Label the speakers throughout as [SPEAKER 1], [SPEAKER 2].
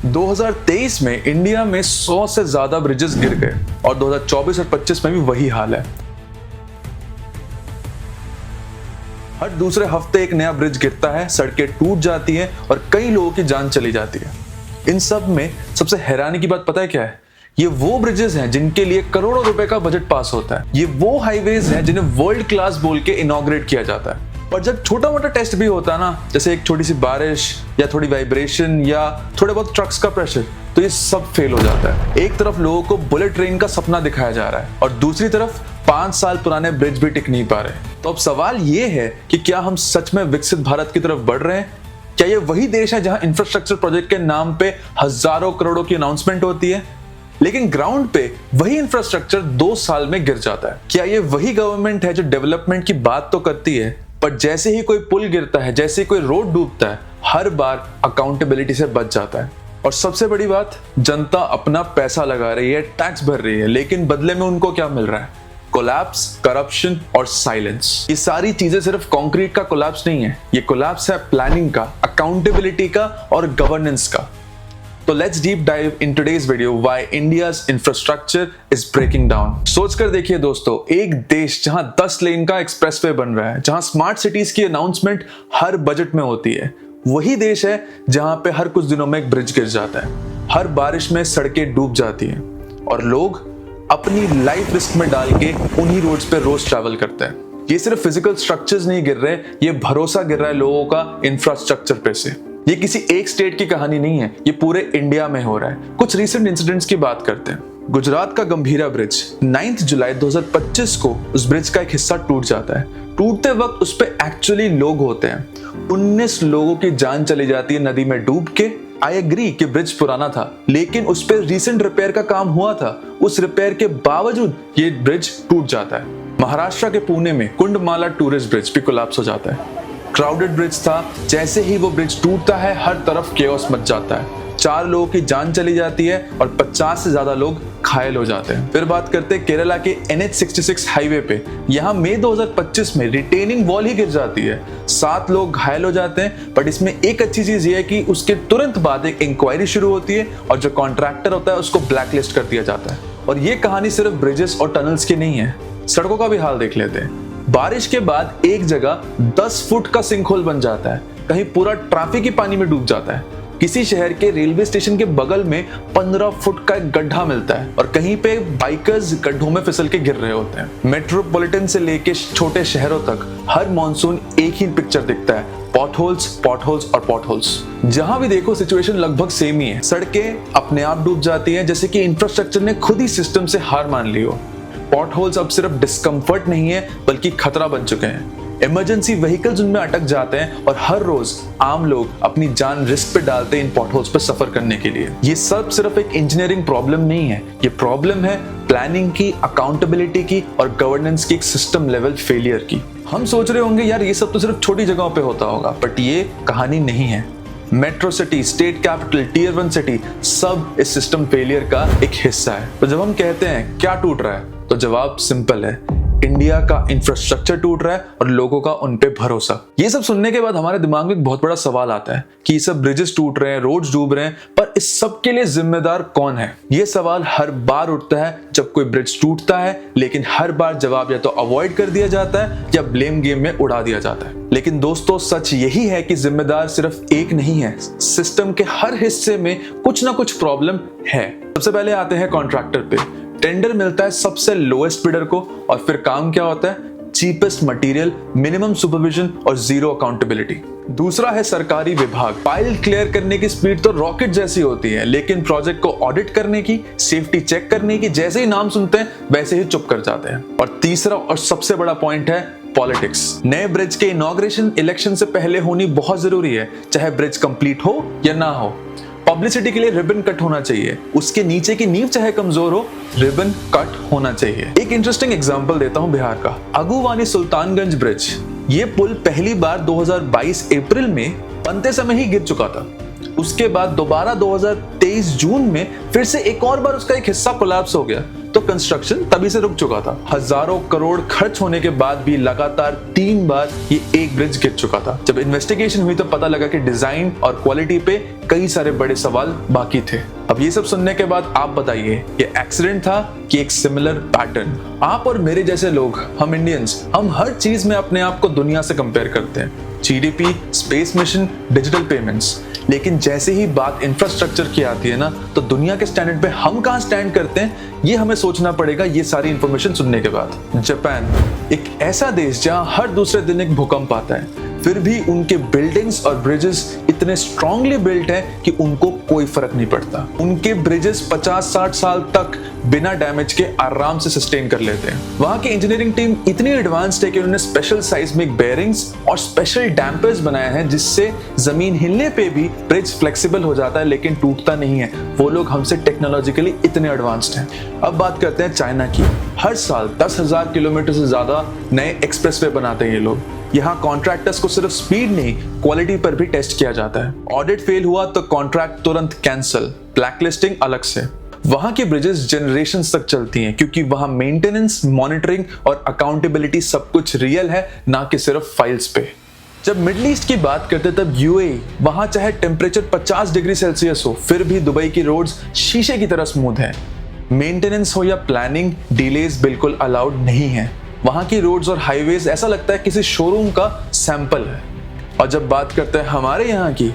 [SPEAKER 1] 2023 में इंडिया में 100 से ज्यादा ब्रिजेस गिर गए और 2024 और 25 में भी वही हाल है। हर दूसरे हफ्ते एक नया ब्रिज गिरता है, सड़कें टूट जाती हैं और कई लोगों की जान चली जाती है। इन सब में सबसे हैरानी की बात पता है क्या है? ये वो ब्रिजेस हैं जिनके लिए करोड़ों रुपए का बजट पास होता है। ये वो हाईवेज हैं जिन्हें वर्ल्ड क्लास बोल के इनॉग्रेट किया जाता है। और जब छोटा मोटा टेस्ट भी होता है ना, जैसे एक छोटी सी बारिश या थोड़ी वाइब्रेशन या थोड़े बहुत ट्रक्स का प्रेशर, तो ये सब फेल हो जाता है। एक तरफ लोगों को बुलेट ट्रेन का सपना दिखाया जा रहा है और दूसरी तरफ 5 साल पुराने ब्रिज भी टिक नहीं पा रहे। तो अब सवाल ये है कि क्या हम सच में विकसित भारत की तरफ बढ़ रहे हैं? क्या ये वही देश है जहां इंफ्रास्ट्रक्चर प्रोजेक्ट के नाम पे हजारों करोड़ों की अनाउंसमेंट होती है, लेकिन ग्राउंड पे वही इंफ्रास्ट्रक्चर 2 साल में गिर जाता है? क्या ये वही गवर्नमेंट है जो डेवलपमेंट की बात तो करती है, पर जैसे ही कोई पुल गिरता है, जैसे ही कोई रोड डूबता है, हर बार अकाउंटेबिलिटी से बच जाता है? और सबसे बड़ी बात, जनता अपना पैसा लगा रही है, टैक्स भर रही है, लेकिन बदले में उनको क्या मिल रहा है? कोलैप्स, करप्शन और साइलेंस। ये सारी चीजें सिर्फ कंक्रीट का कोलैप्स नहीं है, ये कोलैप्स है प्लानिंग का, अकाउंटेबिलिटी का और गवर्नेंस का। तो let's deep dive in today's video why India's infrastructure is breaking down. सोचकर देखिए दोस्तों, एक देश जहां 10 लेन का एक्सप्रेसवे बन रहा है, जहां स्मार्ट सिटीज की अनाउंसमेंट हर बजट में होती है, वही देश है जहां पे हर कुछ दिनों में एक ब्रिज गिर जाता है, हर बारिश में सड़कें डूब जाती हैं और लोग अपनी लाइफ रिस्क में डाल के उन्हीं रोड्स पे रोज ट्रैवल करते हैं। ये सिर्फ फिजिकल स्ट्रक्चर्स नहीं गिर रहे, ये भरोसा गिर रहा है लोगों का इंफ्रास्ट्रक्चर पे से। ये किसी एक स्टेट की कहानी नहीं है, ये पूरे इंडिया में हो रहा है। कुछ रिसेंट इंसिडेंट्स की बात करते हैं। गुजरात का गंभीरा ब्रिज 9 जुलाई 2025 को उस ब्रिज का एक हिस्सा टूट जाता है। टूटते वक्त उस पे एक्चुअली लोग होते हैं। 19 लोगों की जान चली जाती है नदी में डूब के। आई एग्री कि ब्रिज पुराना था, लेकिन उस पर रिसेंट रिपेयर का काम हुआ था। उस रिपेयर के बावजूद ये ब्रिज टूट जाता है। महाराष्ट्र के पुणे में कुंडमाला टूरिस्ट ब्रिज भी कोलैप्स हो जाता है। क्राउडेड ब्रिज था, जैसे ही वो ब्रिज टूटता है हर तरफ केओस मच जाता है। 4 लोगों की जान चली जाती है और 50 से ज्यादा लोग घायल हो जाते हैं। फिर बात करते हैं केरला के NH66 हाईवे पे। यहाँ मई 2025 में रिटेनिंग वॉल ही गिर जाती है, 7 लोग घायल हो जाते हैं। बट इसमें एक अच्छी चीज ये है कि उसके तुरंत बाद एक इंक्वायरी शुरू होती है और जो कॉन्ट्रैक्टर होता है उसको ब्लैकलिस्ट कर दिया जाता है। और ये कहानी सिर्फ ब्रिजेस और टनल्स की नहीं है, सड़कों का भी हाल देख लेते हैं। बारिश के बाद एक जगह 10 फुट का सिंकहोल बन जाता है, कहीं पूरा ट्रैफिक ही पानी में डूब जाता है। किसी शहर के रेलवे स्टेशन के बगल में 15 फुट का एक गड्ढा मिलता है और कहीं पे बाइकर्स गड्ढों में फिसल के गिर रहे होते हैं। मेट्रोपॉलिटन से लेके छोटे शहरों तक हर मॉनसून एक ही पिक्चर दिखता है, पॉटहोल्स, पॉटहोल्स और पॉटहोल्स। जहां भी देखो सिचुएशन लगभग सेम ही है। सड़कें अपने आप डूब जाती हैं, जैसे कि इंफ्रास्ट्रक्चर ने खुद ही सिस्टम से हार मान ली हो। पॉटहोल्स अब सिर्फ डिस्कम्फर्ट नहीं है बल्कि खतरा बन चुके हैं। इमरजेंसी व्हीकल्स उनमें अटक जाते हैं और हर रोज आम लोग अपनी जान रिस्क पे डालते हैं इन पॉटहोल्स पे सफर करने के लिए। ये सब सिर्फ एक इंजीनियरिंग प्रॉब्लम नहीं है, ये प्रॉब्लम है प्लानिंग की, अकाउंटेबिलिटी की और गवर्नेंस की, एक सिस्टम लेवल फेलियर की। हम सोच रहे होंगे यार ये सब तो सिर्फ छोटी जगहों पे होता होगा, बट ये कहानी नहीं है। Metro city, state capital, tier 1 city, सब इस सिस्टम फेलियर का एक हिस्सा है। तो जब हम कहते हैं क्या टूट रहा है, तो जवाब सिंपल है, इंडिया का इंफ्रास्ट्रक्चर टूट रहा है और लोगों का उन पे भरोसा। ये सब सुनने के बाद हमारे दिमाग में एक बहुत बड़ा सवाल आता है कि ये सब ब्रिजेस टूट रहे हैं, रोड्स डूब रहे हैं, पर इस सब के लिए जिम्मेदार कौन है? ये सवाल हर बार उठता है जब कोई ब्रिज टूटता है, लेकिन हर बार जवाब या तो अवॉइड कर दिया जाता है या ब्लेम गेम में उड़ा दिया जाता है। लेकिन दोस्तों, सच यही है कि जिम्मेदार सिर्फ एक नहीं है, सिस्टम के हर हिस्से में कुछ ना कुछ प्रॉब्लम है। सबसे पहले आते हैं कॉन्ट्रैक्टर पे। टेंडर मिलता है सबसे लोएस्ट बिडर को और फिर काम क्या होता है? चीपेस्ट मटेरियल, मिनिमम सुपरविजन और जीरो अकाउंटेबिलिटी। दूसरा है सरकारी विभाग। फाइल क्लियर करने की स्पीड तो रॉकेट जैसी होती है, लेकिन प्रोजेक्ट को ऑडिट करने की, सेफ्टी चेक करने की, जैसे ही नाम सुनते हैं वैसे ही चुप कर जाते हैं। और तीसरा और सबसे बड़ा पॉइंट है पॉलिटिक्स। नए ब्रिज के इनॉग्रेशन इलेक्शन से पहले होनी बहुत जरूरी है, चाहे ब्रिज कंप्लीट हो या ना हो। पब्लिसिटी के लिए रिबन कट होना चाहिए, उसके नीचे की नींव चाहे कमजोर हो, रिबन कट होना चाहिए। एक इंटरेस्टिंग एग्जांपल देता हूं बिहार का, अगुवानी सुल्तानगंज ब्रिज। ये पुल पहली बार 2022 अप्रैल में बनते समय ही गिर चुका था। उसके बाद दोबारा 2023 जून में फिर से एक और बार उसका एक हिस्सा कोलैप्स हो गया। तो कंस्ट्रक्शन तभी से रुक चुका था। हजारों करोड़ खर्च होने के बाद भी लगातार 3 बार ये एक ब्रिज गिर चुका था। जब इन्वेस्टिगेशन हुई तो पता लगा कि डिजाइन और क्वालिटी पे कई सारे बड़े सवाल बाकी थे। अब ये सब सुनने के बाद आप बताइए, ये एक्सीडेंट था कि एक सिमिलर पैटर्न? आप और मेरे जैसे लोग, हम इंडियंस, हम हर चीज में अपने आप को दुनिया से कंपेयर करते हैं, GDP, space mission, digital payments. लेकिन जैसे ही बात इंफ्रास्ट्रक्चर की आती है ना, तो दुनिया के स्टैंडर्ड पे हम कहां स्टैंड करते हैं, ये हमें सोचना पड़ेगा ये सारी इंफॉर्मेशन सुनने के बाद। जापान, एक ऐसा देश जहां हर दूसरे दिन एक भूकंप आता है, फिर भी उनके बिल्डिंग्स और ब्रिजेस इतने स्ट्रांगली बिल्ट हैं कि उनको कोई फर्क नहीं पड़ता। उनके ब्रिजेस 50-60 साल तक बिना डैमेज के आराम से सस्टेन कर लेते हैं। वहां की इंजीनियरिंग टीम इतनी एडवांस्ड है कि उन्होंने स्पेशल साइस्मिक बेयरिंग्स और स्पेशल डैम्पर्स बनाए हैं, जिससे जमीन हिलने पे भी ब्रिज फ्लेक्सिबल हो जाता है लेकिन टूटता नहीं है। वो लोग हमसे टेक्नोलॉजिकली इतने एडवांस्ड हैं। अब बात करते हैं चाइना की। हर साल 10,000 किलोमीटर से ज्यादा नए एक्सप्रेसवे बनाते हैं ये लोग। यहाँ कॉन्ट्रैक्टर्स को सिर्फ स्पीड नहीं, क्वालिटी पर भी टेस्ट किया जाता है। ऑडिट फेल हुआ तो कॉन्ट्रैक्ट तुरंत कैंसिल, ब्लैकलिस्टिंग अलग से। वहां की ब्रिजेस जनरेशंस तक चलती हैं क्योंकि वहां मेंटेनेंस, मॉनिटरिंग और अकाउंटेबिलिटी सब कुछ रियल है, ना कि सिर्फ फाइल्स पे। जब मिडिल ईस्ट की बात करते तब यूएई, वहां चाहे टेम्परेचर 50 डिग्री सेल्सियस हो, फिर भी दुबई की रोड्स शीशे की तरह स्मूथ है। मेंटेनेंस हो या प्लानिंग, डिलेज बिल्कुल अलाउड नहीं है। वहां की रोड्स और हाईवेज ऐसा लगता है किसी शोरूम का सैंपल है। और जब बात करते हैं हमारे यहाँ की,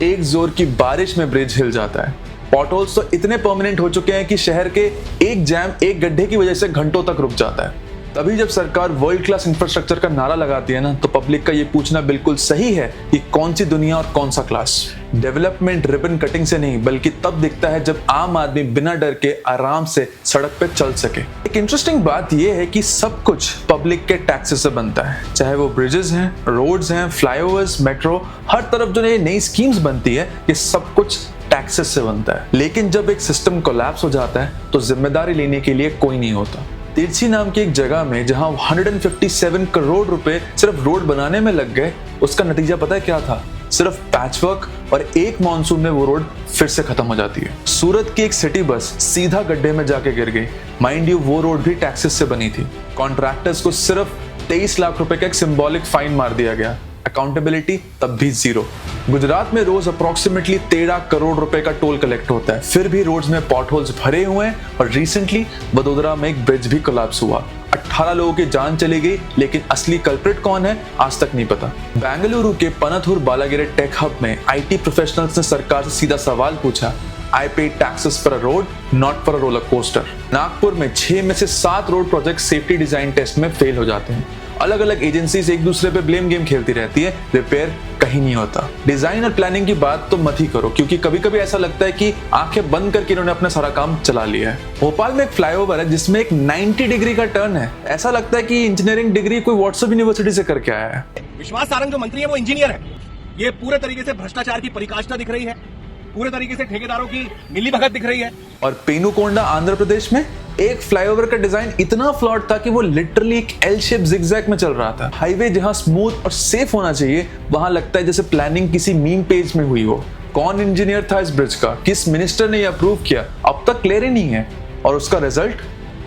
[SPEAKER 1] एक जोर की बारिश में ब्रिज हिल जाता है। पॉटहोल्स तो इतने परमानेंट हो चुके हैं कि शहर के एक जैम एक गड्ढे की वजह से घंटों तक रुक जाता है। तभी जब सरकार वर्ल्ड क्लास इंफ्रास्ट्रक्चर का नारा लगाती है ना, तो पब्लिक का ये पूछना बिल्कुल सही है कि कौन सी दुनिया और कौन सा क्लास। डेवलपमेंट रिबन कटिंग से नहीं, बल्कि तब दिखता है जब आम आदमी बिना डर के आराम से सड़क पे चल सके। एक इंटरेस्टिंग बात यह है कि सब कुछ पब्लिक के टैक्सेस से बनता है, चाहे वो ब्रिजेस हैं, रोड्स हैं, फ्लाईओवर्स, मेट्रो, हर तरफ जो नई स्कीम्स बनती है, ये सब कुछ टैक्सेस से बनता है। लेकिन जब एक सिस्टम कोलैप्स हो जाता है तो जिम्मेदारी लेने के लिए कोई नहीं होता। तिरछी नाम की एक जगह में जहां 157 करोड़ रुपए सिर्फ रोड बनाने में लग गए, उसका नतीजा पता है क्या था? सिर्फ पैचवर्क, और एक मानसून में वो रोड फिर से खत्म हो जाती है। सूरत की एक सिटी बस सीधा गड्ढे में जाके गिर गई। माइंड यू, वो रोड भी टैक्सेस से बनी थी। कॉन्ट्रैक्टर्स को सिर्फ 23 लाख रुपए का एक सिंबॉलिक फाइन मार दिया गया। अकाउंटेबिलिटी तब भी जीरो। गुजरात में रोज अप्रोक्सीमेटली 13 करोड़ रुपए का टोल कलेक्ट होता है, फिर भी रोड्स में पॉटहोल्स भरे हुए हैं। और रिसेंटली वडोदरा में एक ब्रिज भी कोलैप्स हुआ, 18 लोगों की जान चली गई, लेकिन असली कल्प्रिट कौन है आज तक नहीं पता। बेंगलुरु के पनथुर बालागिरे टेक हब में आईटी प्रोफेशनल्स ने सरकार से सीधा सवाल पूछा, I pay taxes for a road, not for a roller coaster। Nagpur में 6 में से 7 road project safety design test में फेल हो जाते हैं। अलग अलग एजेंसीज एक दूसरे पे ब्लेम गेम खेलती रहती है, रिपेयर कहीं नहीं होता। डिजाइन और प्लानिंग की बात तो मत ही करो, क्योंकि कभी कभी ऐसा लगता है कि आंखें बंद करके इन्होंने अपना सारा काम चला लिया है। भोपाल में एक फ्लाईओवर है जिसमें एक 90 डिग्री का टर्न है। ऐसा लगता है कि इंजीनियरिंग डिग्री कोई व्हाट्सएप यूनिवर्सिटी से करके आया है।
[SPEAKER 2] विश्वास सारंग जो मंत्री है वो इंजीनियर है। ये पूरे तरीके से भ्रष्टाचार की पराकाष्ठा दिख रही है, पूरे तरीके से ठेकेदारों की मिलीभगत दिख रही है।
[SPEAKER 1] और पेनुकोंडा आंध्र प्रदेश में एक फ्लाईओवर का डिजाइन इतना फ्लॉट था कि वो लिटरली एक एल शेप जिगजैग में चल रहा था। हाईवे जहां स्मूथ और सेफ होना चाहिए, वहां लगता है जैसे प्लानिंग किसी मीम पेज में हुई हो। कौन इंजीनियर था इस ब्रिज का, किस मिनिस्टर ने यह अप्रूव किया, अब तक क्लियर ही नहीं है। और उसका रिजल्ट,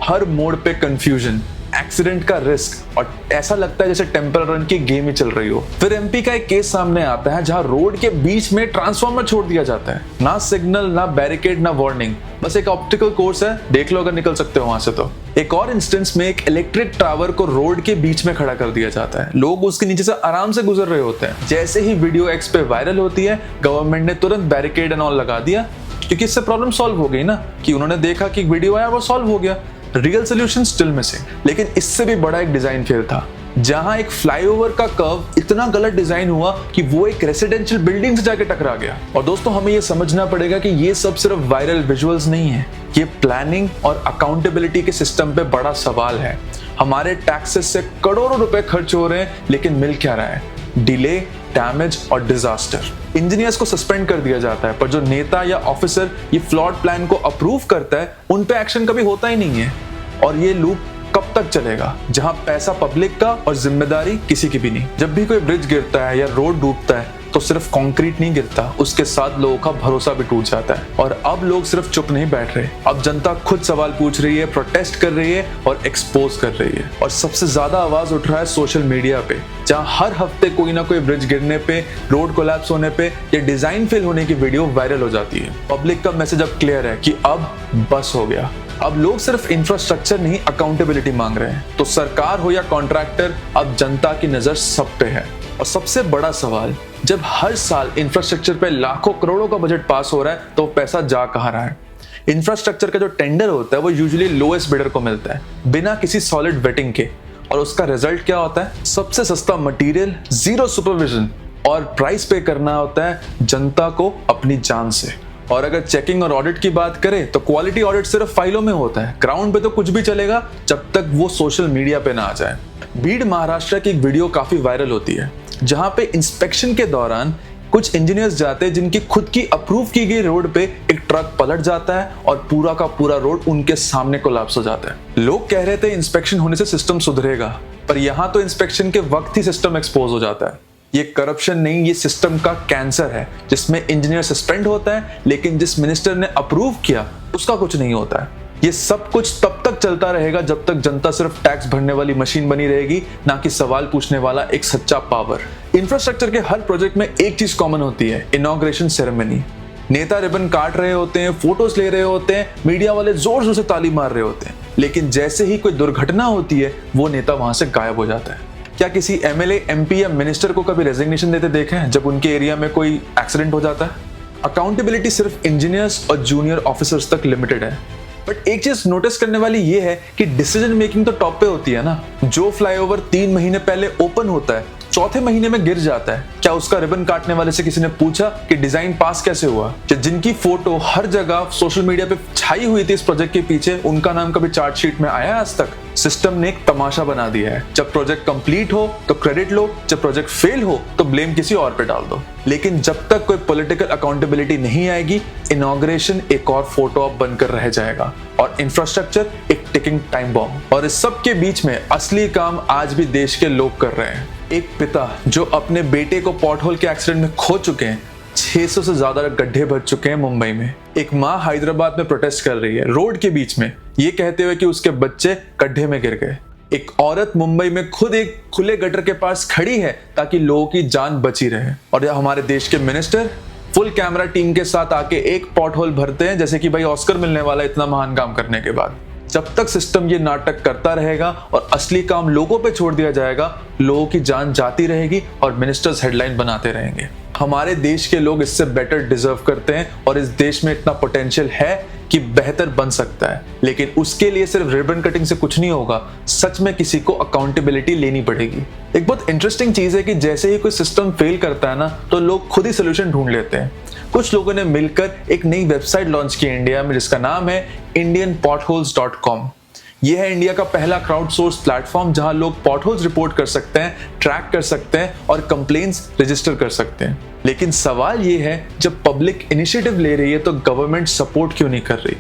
[SPEAKER 1] हर मोड़ पे कंफ्यूजन, एक्सीडेंट का रिस्क, और ऐसा लगता है जैसे टेम्पल रन की गेम ही चल रही हो। फिर एमपी का एक केस सामने आता है जहां रोड के बीच में ट्रांसफार्मर छोड़ दिया जाता है। ना सिग्नल, ना बैरिकेड, ना वार्निंग, बस एक ऑप्टिकल कोर्स है, देख लो अगर निकल सकते हो वहां से तो। एक और इंस्टेंस में एक इलेक्ट्रिक टावर को रोड के बीच में खड़ा कर दिया जाता है। लोग उसके नीचे से आराम से गुजर रहे होते हैं। जैसे ही वीडियो एक्स पे वायरल होती है, गवर्नमेंट ने तुरंत बैरिकेड एंड ऑल लगा दिया, क्योंकि इससे प्रॉब्लम सॉल्व हो गई ना, कि उन्होंने देखा कि वीडियो आया वो सॉल्व हो गया। Real solution still missing. लेकिन इससे भी बड़ा एक डिजाइन फेल था, जहां एक फ्लाईओवर का कर्व इतना गलत डिजाइन हुआ कि वो एक रेसिडेंशियल बिल्डिंग से जाके टकरा गया। और दोस्तों, हमें ये समझना पड़ेगा कि ये सब सिर्फ वायरल विजुअल्स नहीं है, ये प्लानिंग और अकाउंटेबिलिटी के सिस्टम पे बड़ा सवाल है। हमारे टैक्सेस से करोड़ों रुपए खर्च हो रहे हैं, लेकिन मिल क्या रहा है? डिले, डैमेज और डिजास्टर। इंजीनियर्स को सस्पेंड कर दिया जाता है, पर जो नेता या ऑफिसर ये फ्लॉड प्लान को अप्रूव करता है, उन पे एक्शन कभी होता ही नहीं है। और ये लूप कब तक चलेगा, जहां पैसा पब्लिक का और जिम्मेदारी किसी की भी नहीं। जब भी कोई ब्रिज गिरता है या रोड डूबता है तो सिर्फ कंक्रीट नहीं गिरता, उसके साथ लोगों का भरोसा भी टूट जाता है। और अब लोग सिर्फ चुप नहीं बैठ रहे, अब जनता खुद सवाल पूछ रही है, प्रोटेस्ट कर रही है और एक्सपोज कर रही है। और सबसे ज्यादा आवाज उठ रहा है सोशल मीडिया पे, जहां हर हफ्ते कोई ना कोई ब्रिज गिरने पे, रोड कोलैप्स होने पे या डिजाइन फेल होने की वीडियो वायरल हो जाती है। पब्लिक का मैसेज अब क्लियर है कि अब बस हो गया। अब लोग सिर्फ इंफ्रास्ट्रक्चर नहीं, अकाउंटेबिलिटी मांग रहे हैं। तो सरकार हो या कॉन्ट्रैक्टर, अब जनता की नजर सब पे है। और सबसे बड़ा सवाल, जब हर साल इंफ्रास्ट्रक्चर पे लाखों करोड़ों का बजट पास हो रहा है तो पैसा जा कहां रहा है? इंफ्रास्ट्रक्चर का जो टेंडर होता है वो यूजुअली लोएस्ट बिडर को मिलता है, बिना किसी सॉलिड वेटिंग के। और उसका रिजल्ट क्या होता है? सबसे सस्ता मटेरियल, जीरो सुपरविजन और प्राइस पे करना होता है जनता को अपनी जान से। और अगर चेकिंग और ऑडिट की बात करें तो क्वालिटी ऑडिट सिर्फ फाइलों में होता है, ग्राउंड पे तो कुछ भी चलेगा जब तक वो सोशल मीडिया पे ना आ जाए। बीड महाराष्ट्र की एक वीडियो काफी वायरल होती है, जहां पे इंस्पेक्शन के दौरान कुछ इंजीनियर्स जाते हैं जिनकी खुद की अप्रूव की गई रोड पे एक ट्रक पलट जाता है और पूरा का पूरा रोड उनके सामने कोलैप्स हो जाता है। लोग कह रहे थे इंस्पेक्शन होने से सिस्टम सुधरेगा, पर यहां तो इंस्पेक्शन के वक्त ही सिस्टम एक्सपोज हो जाता है। ये करप्शन नहीं, ये सिस्टम का कैंसर है, जिसमें इंजीनियर सस्पेंड होता है लेकिन जिस मिनिस्टर ने अप्रूव किया उसका कुछ नहीं होता है। ये सब कुछ तब तक चलता रहेगा जब तक जनता सिर्फ टैक्स भरने वाली मशीन बनी रहेगी, ना कि सवाल पूछने वाला एक सच्चा पावर। इंफ्रास्ट्रक्चर के हर प्रोजेक्ट में एक चीज कॉमन होती है, इनॉग्रेशन सेरेमनी। नेता रिबन काट रहे होते हैं, फोटोज ले रहे होते हैं, मीडिया वाले जोर जोर से ताली मार रहे होते हैं, लेकिन जैसे ही कोई दुर्घटना होती है वो नेता वहां से गायब हो जाता है। क्या किसी एमएलए, एमपी या मिनिस्टर को कभी रेजिग्नेशन देते देखे हैं जब उनके एरिया में कोई एक्सीडेंट हो जाता है? अकाउंटेबिलिटी सिर्फ इंजीनियर्स और जूनियर ऑफिसर्स तक लिमिटेड है। बट एक चीज नोटिस करने वाली ये है कि डिसीजन मेकिंग तो टॉप पे होती है ना। जो फ्लाईओवर 3 महीने पहले ओपन होता है, चौथे महीने में गिर जाता है, क्या उसका रिबन काटने वाले से किसी ने पूछा कि डिजाइन पास कैसे हुआ? कि जिनकी फोटो हर जगह सोशल मीडिया पे छाई हुई थी इस प्रोजेक्ट के पीछे, उनका नाम कभी चार्टशीट में आया आज तक? सिस्टम ने एक तमाशा बना दिया है, जब प्रोजेक्ट कंप्लीट हो तो क्रेडिट लो, जब प्रोजेक्ट फेल हो तो ब्लेम किसी और पे डाल दो। लेकिन जब तक कोई पॉलिटिकल अकाउंटेबिलिटी नहीं आएगी, इनॉग्रेशन एक और फोटो ऑप बनकर रह जाएगा और इंफ्रास्ट्रक्चर एक टिकिंग टाइम बॉम्ब। और इस सब के बीच में असली काम आज भी देश के लोग कर रहे हैं। एक पिता जो अपने बेटे को पॉटहोल के एक्सीडेंट में खो चुके हैं, 600 से ज्यादा गड्ढे भर चुके हैं मुंबई में। एक माँ हैदराबाद में प्रोटेस्ट कर रही है रोड के बीच में, ये कहते हुए कि उसके बच्चे गड्ढे में गिर गए। एक औरत मुंबई में खुद एक खुले गटर के पास खड़ी है ताकि लोगों की जान बची रहे। और हमारे देश के मिनिस्टर फुल कैमरा टीम के साथ आके एक पॉटहोल भरते हैं जैसे कि भाई ऑस्कर मिलने वाला है इतना महान काम करने के बाद। जब तक सिस्टम ये नाटक करता रहेगा और असली काम लोगों पे छोड़ दिया जाएगा, लोगों की जान जाती रहेगी और मिनिस्टर्स हेडलाइन बनाते रहेंगे। हमारे देश के लोग इससे बेटर डिजर्व करते हैं और इस देश में इतना पोटेंशियल है कि बेहतर बन सकता है, लेकिन उसके लिए सिर्फ रिबन कटिंग से कुछ नहीं होगा, सच में किसी को अकाउंटेबिलिटी लेनी पड़ेगी। एक बहुत इंटरेस्टिंग चीज है कि जैसे ही कोई सिस्टम फेल करता है ना, तो लोग खुद ही सोल्यूशन ढूंढ लेते हैं। कुछ लोगों ने मिलकर एक नई वेबसाइट लॉन्च की इंडिया में, जिसका नाम है indianpotholes.com। यह है इंडिया का पहला क्राउडसोर्स प्लेटफॉर्म जहां लोग पॉटहोल्स रिपोर्ट कर सकते हैं, ट्रैक कर सकते हैं और कंप्लेंट्स रजिस्टर कर सकते हैं। लेकिन सवाल यह है, जब पब्लिक इनिशिएटिव ले रही है तो गवर्नमेंट सपोर्ट क्यों नहीं कर रही?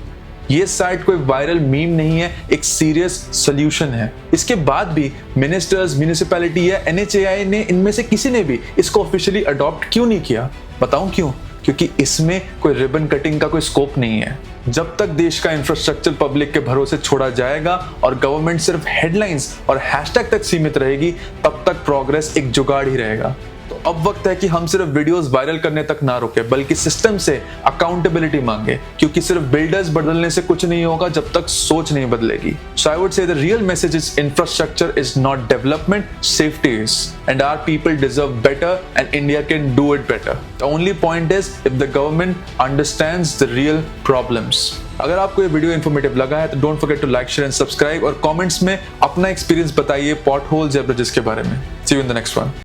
[SPEAKER 1] ये साइट कोई वायरल मीम नहीं है, एक सीरियस सॉल्यूशन है। इसके बाद भी मिनिस्टर्स, म्युनिसिपैलिटी या NHAI ने इनमें से किसी ने भी इसको ऑफिशियली अडॉप्ट क्यों नहीं किया? बताऊं क्यों? क्योंकि इसमें कोई रिबन कटिंग का कोई स्कोप नहीं है। जब तक देश का इंफ्रास्ट्रक्चर पब्लिक के भरोसे छोड़ा जाएगा और गवर्नमेंट सिर्फ हेडलाइंस और हैशटैग तक सीमित रहेगी, तब तक प्रोग्रेस एक जुगाड़ ही रहेगा। तो अब वक्त है कि हम सिर्फ वीडियोस वायरल करने तक ना रुके, बल्कि सिस्टम से अकाउंटेबिलिटी मांगे, क्योंकि सिर्फ बिल्डर्स बदलने से कुछ नहीं होगा जब तक सोच नहीं बदलेगी। So I would say the real message is infrastructure is not development, safety is, and our people deserve better and India can do it better. The only point is if the government understands the real problems. अगर आपको ये video informative लगा है तो don't forget to like, share and subscribe और comments में अपना experience बताइए पॉटहोल्स या ब्रिजेस के बारे में। See you in the next one.